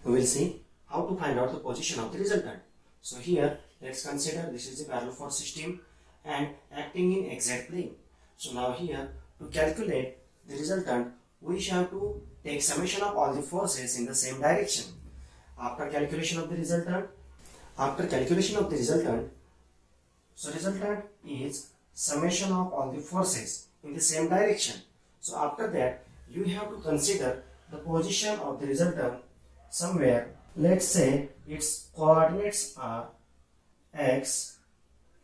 we will see how to find out the position of the resultant. So here let's consider this is the parallel force system and acting in exact plane. So now here to calculate the resultant we have to take summation of all the forces in the same direction. After calculation of the resultant, so resultant is summation of all the forces in the same direction. So after that you have to consider the position of the resultant somewhere. Let's say its coordinates are x,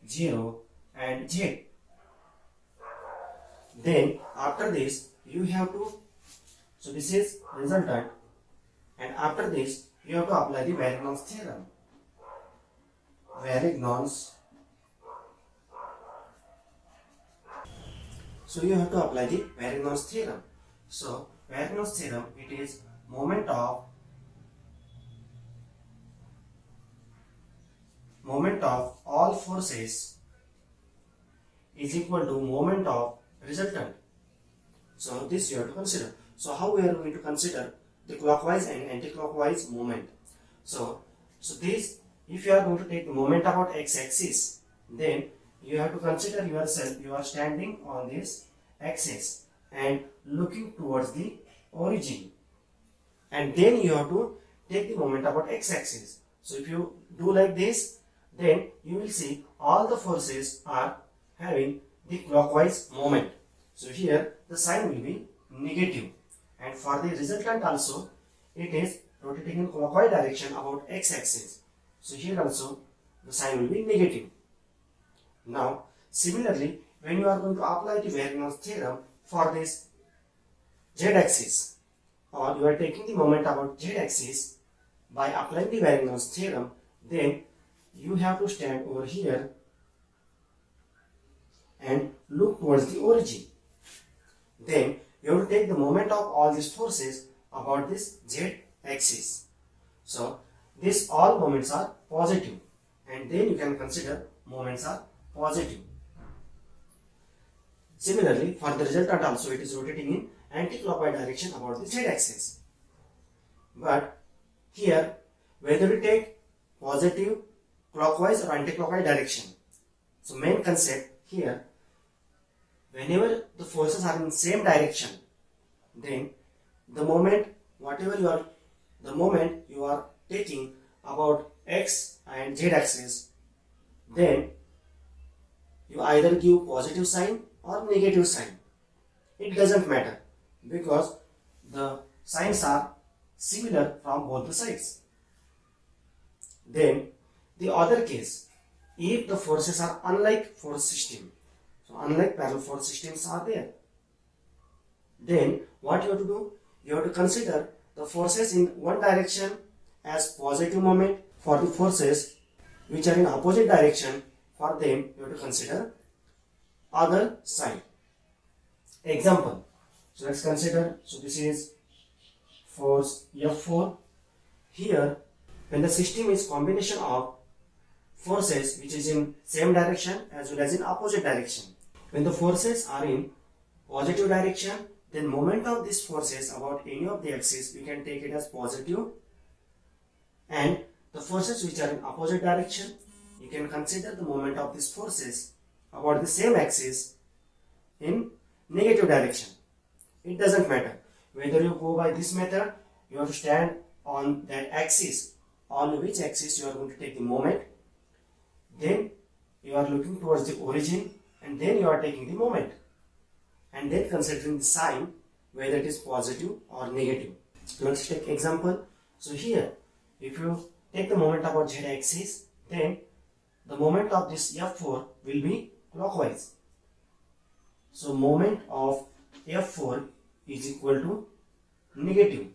0 and z. Then after this you have to, so this is resultant, and after this you have to apply the Varignon's theorem. So you have to apply the Varignon's theorem. So Varignon's theorem, it is moment of all forces is equal to moment of resultant. So this you have to consider. So how we are going to consider the clockwise and anti-clockwise moment? So this, if you are going to take the moment about x-axis, then you have to consider yourself, you are standing on this axis and looking towards the origin, and then you have to take the moment about x-axis. So if you do like this, then you will see all the forces are having the clockwise moment. So here the sign will be negative, and for the resultant also it is rotating in clockwise direction about x-axis. So here also the sign will be negative. Now similarly, when you are going to apply the Varignon's theorem for this z-axis, or you are taking the moment about z-axis by applying the Varignon's theorem, then you have to stand over here and look towards the origin. Then you have to take the moment of all these forces about this z-axis. So these all moments are positive, and then you can consider moments are positive. Similarly, for the resultant also it is rotating in anti-clockwise direction about the z-axis. But here whether we take positive, clockwise or anti-clockwise direction, so main concept here, whenever the forces are in same direction, then the moment you are taking about x and z axis, then you either give positive sign or negative sign. It doesn't matter, because the signs are similar from both the sides. Then the other case, if the forces are unlike force system, so unlike parallel force systems are there, then what you have to do? You have to consider the forces in one direction as positive moment. For the forces which are in opposite direction, for them you have to consider other sign. Example, so let's consider, so this is force F4. Here when the system is combination of forces which is in same direction as well as in opposite direction, when the forces are in positive direction, then moment of these forces about any of the axis we can take it as positive, and the forces which are in opposite direction, you can consider the moment of these forces about the same axis in negative direction. It doesn't matter whether you go by this method, you have to stand on that axis on which axis you are going to take the moment, then you are looking towards the origin, and then you are taking the moment, and then considering the sign whether it is positive or negative. Let's take example. So here if you take the moment about z axis, then the moment of this F4 will be clockwise. So moment of F4 is equal to negative.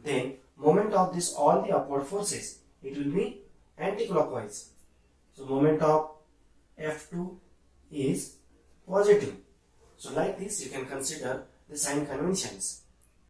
Then moment of this all the upward forces, it will be anti-clockwise. So moment of F2 is positive. So like this you can consider the sign conventions.